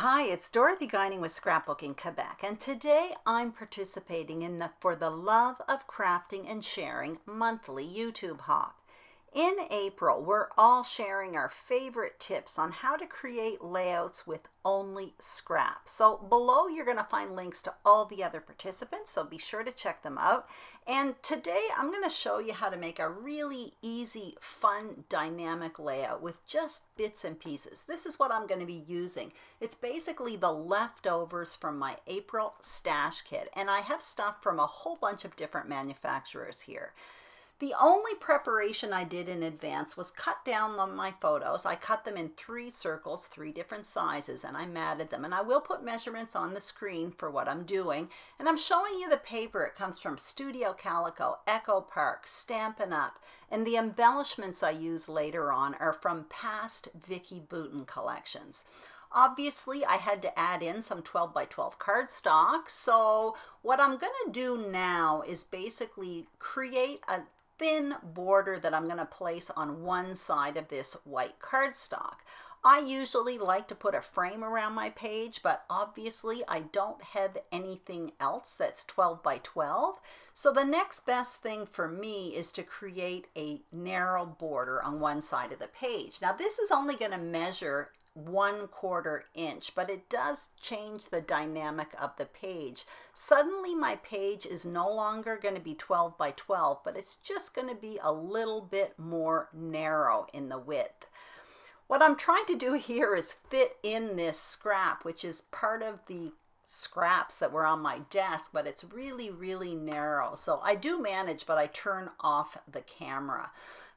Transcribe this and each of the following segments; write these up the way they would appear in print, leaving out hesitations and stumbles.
Hi, it's Dorothy Guinan with Scrapbooking Quebec, and today I'm participating in the For the Love of Crafting and Sharing monthly YouTube Hop. In April, we're all sharing our favorite tips on how to create layouts with only scraps. So below you're going to find links to all the other participants, so be sure to check them out. And today I'm going to show you how to make a really easy, fun, dynamic layout with just bits and pieces. This is what I'm going to be using. It's basically the leftovers from my April stash kit, and I have stuff from a whole bunch of different manufacturers here. The only preparation I did in advance was cut down on my photos. I cut them in 3 circles, 3 different sizes, and I matted them. And I will put measurements on the screen for what I'm doing. And I'm showing you the paper. It comes from Studio Calico, Echo Park, Stampin' Up! And the embellishments I use later on are from past Vicki Boutin collections. Obviously, I had to add in some 12 by 12 cardstock. So what I'm going to do now is basically create a thin border that I'm going to place on one side of this white cardstock. I usually like to put a frame around my page, but obviously I don't have anything else that's 12 by 12. So the next best thing for me is to create a narrow border on one side of the page. Now this is only going to measure 1/4 inch, but it does change the dynamic of the page. Suddenly my page is no longer going to be 12 by 12, but it's just going to be a little bit more narrow in the width. What I'm trying to do here is fit in this scrap, which is part of the scraps that were on my desk, but it's really, really narrow. So I do manage, but I turn off the camera.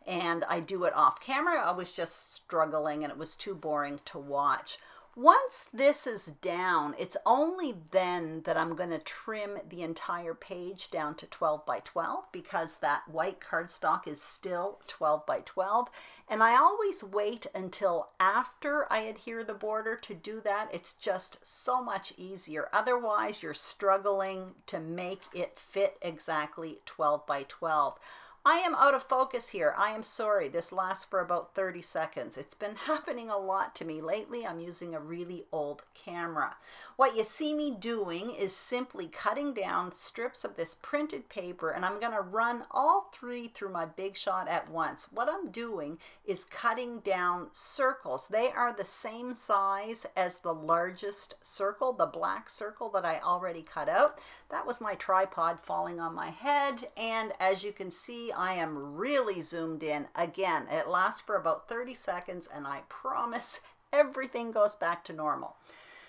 And I do it off camera. I was just struggling and it was too boring to watch. Once this is down, it's only then that I'm going to trim the entire page down to 12 by 12 because that white cardstock is still 12 by 12. And I always wait until after I adhere the border to do that. It's just so much easier. Otherwise, you're struggling to make it fit exactly 12 by 12. I am out of focus here. I am sorry. This lasts for about 30 seconds. It's been happening a lot to me lately. I'm using a really old camera. What you see me doing is simply cutting down strips of this printed paper, and I'm going to run all 3 through my Big Shot at once. What I'm doing is cutting down circles. They are the same size as the largest circle, the black circle that I already cut out. That was my tripod falling on my head, and as you can see, I am really zoomed in. Again, it lasts for about 30 seconds, and I promise everything goes back to normal.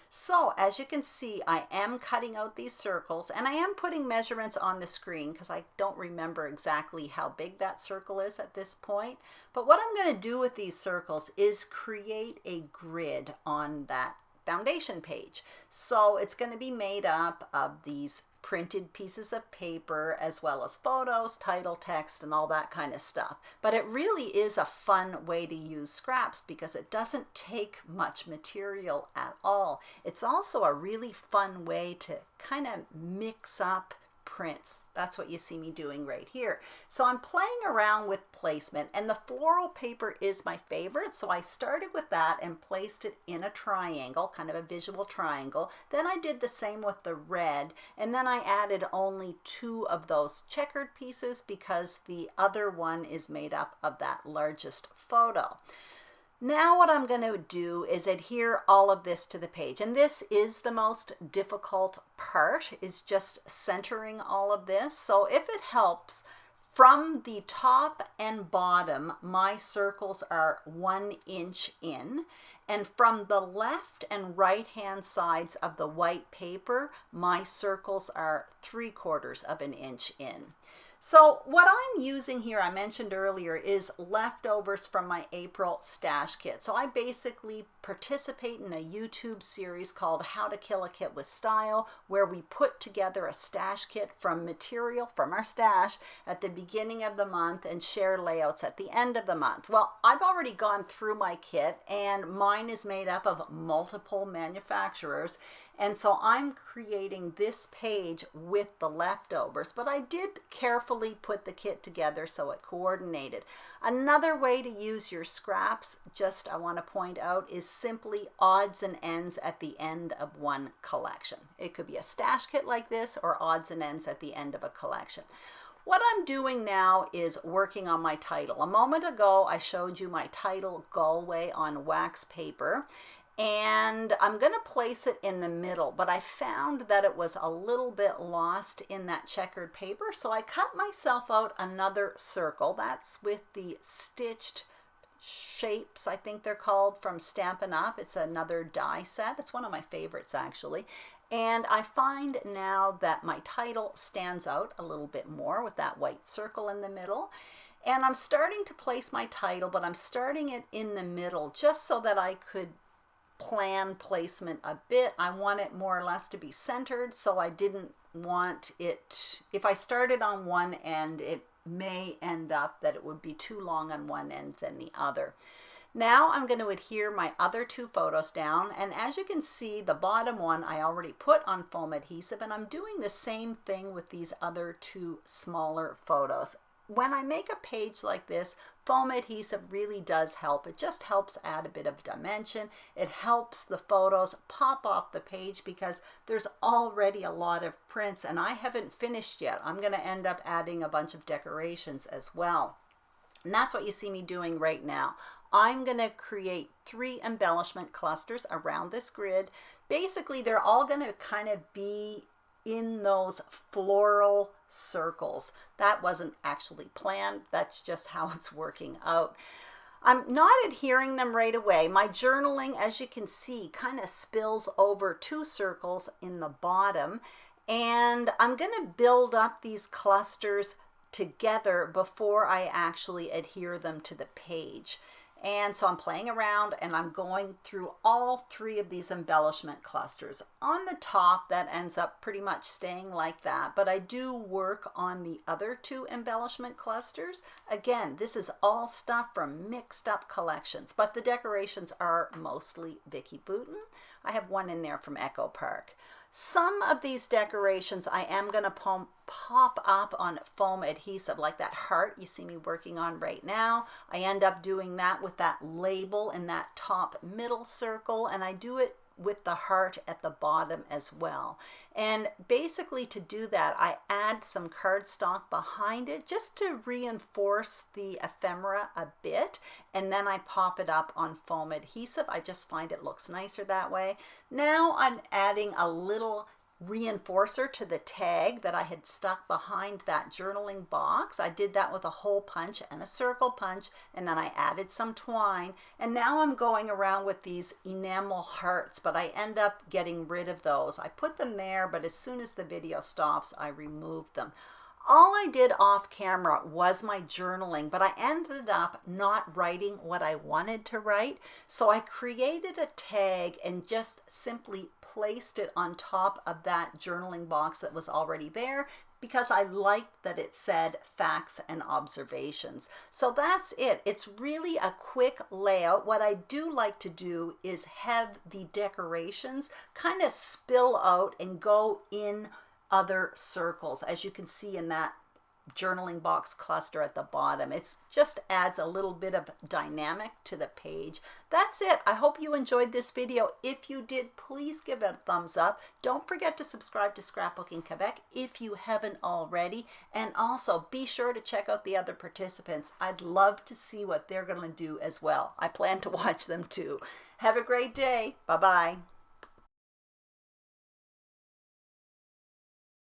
So as you can see, I am cutting out these circles, and I am putting measurements on the screen because I don't remember exactly how big that circle is at this point. But what I'm going to do with these circles is create a grid on that foundation page. So it's going to be made up of these printed pieces of paper as well as photos, title, text, and all that kind of stuff. But it really is a fun way to use scraps because it doesn't take much material at all. It's also a really fun way to kind of mix up prints. That's what you see me doing right here. So I'm playing around with placement, and the floral paper is my favorite. So I started with that and placed it in a triangle, kind of a visual triangle. Then I did the same with the red, and then I added only 2 of those checkered pieces because the other one is made up of that largest photo. Now what I'm going to do is adhere all of this to the page, and this is the most difficult part, is just centering all of this. So if it helps, from the top and bottom, my circles are 1 inch in, and from the left and right hand sides of the white paper, my circles are 3/4 of an inch in. So what I'm using here, I mentioned earlier, is leftovers from my April stash kit. So I basically participate in a YouTube series called How to Kill a Kit with Style, where we put together a stash kit from material from our stash at the beginning of the month and share layouts at the end of the month. Well, I've already gone through my kit, and mine is made up of multiple manufacturers. And so I'm creating this page with the leftovers, but I did carefully carefully put the kit together so it coordinated. Another way to use your scraps, just I want to point out, is simply odds and ends at the end of one collection. It could be a stash kit like this or odds and ends at the end of a collection. What I'm doing now is working on my title. A moment ago, I showed you my title, Galway, on wax paper, and I'm going to place it in the middle, but I found that it was a little bit lost in that checkered paper, so I cut myself out another circle. That's with the stitched shapes, I think they're called, from Stampin' Up. It's another die set. It's one of my favorites, actually. And I find now that my title stands out a little bit more with that white circle in the middle. And I'm starting to place my title, but I'm starting it in the middle just so that I could plan placement a bit. I want it more or less to be centered, so I didn't want it, if I started on one end, it may end up that it would be too long on one end than the other. Now I'm going to adhere my other two photos down, and as you can see, the bottom one I already put on foam adhesive, and I'm doing the same thing with these other two smaller photos. When I make a page like this, foam adhesive really does help. It just helps add a bit of dimension. It helps the photos pop off the page because there's already a lot of prints, and I haven't finished yet. I'm going to end up adding a bunch of decorations as well. And that's what you see me doing right now. I'm going to create 3 embellishment clusters around this grid. Basically, they're all going to kind of be in those floral circles. That wasn't actually planned. That's just how it's working out. I'm not adhering them right away. My journaling, as you can see, kind of spills over 2 circles in the bottom. And I'm going to build up these clusters together before I actually adhere them to the page. And so I'm playing around and I'm going through all 3 of these embellishment clusters. On the top, that ends up pretty much staying like that, but I do work on the other 2 embellishment clusters. Again, this is all stuff from mixed up collections, but the decorations are mostly Vicki Boutin. I have one in there from Echo Park. Some of these decorations I am going to pop up on foam adhesive, like that heart you see me working on right now. I end up doing that with that label in that top middle circle, and I do it with the heart at the bottom as well. And basically to do that, I add some cardstock behind it just to reinforce the ephemera a bit, and then I pop it up on foam adhesive. I just find it looks nicer that way. Now I'm adding a little reinforcer to the tag that I had stuck behind that journaling box. I did that with a hole punch and a circle punch, and then I added some twine, and now I'm going around with these enamel hearts, but I end up getting rid of those. I put them there, but as soon as the video stops, I remove them. All I did off camera was my journaling, but I ended up not writing what I wanted to write. So I created a tag and just simply placed it on top of that journaling box that was already there because I liked that it said facts and observations. So that's it. It's really a quick layout. What I do like to do is have the decorations kind of spill out and go in other circles, as you can see in that journaling box cluster at the bottom. It just adds a little bit of dynamic to the page. That's it. I hope you enjoyed this video. If you did, please give it a thumbs up. Don't forget to subscribe to Scrapbooking Quebec if you haven't already, and also be sure to check out the other participants. I'd love to see what they're going to do as well. I plan to watch them too. Have a great day. Bye-bye.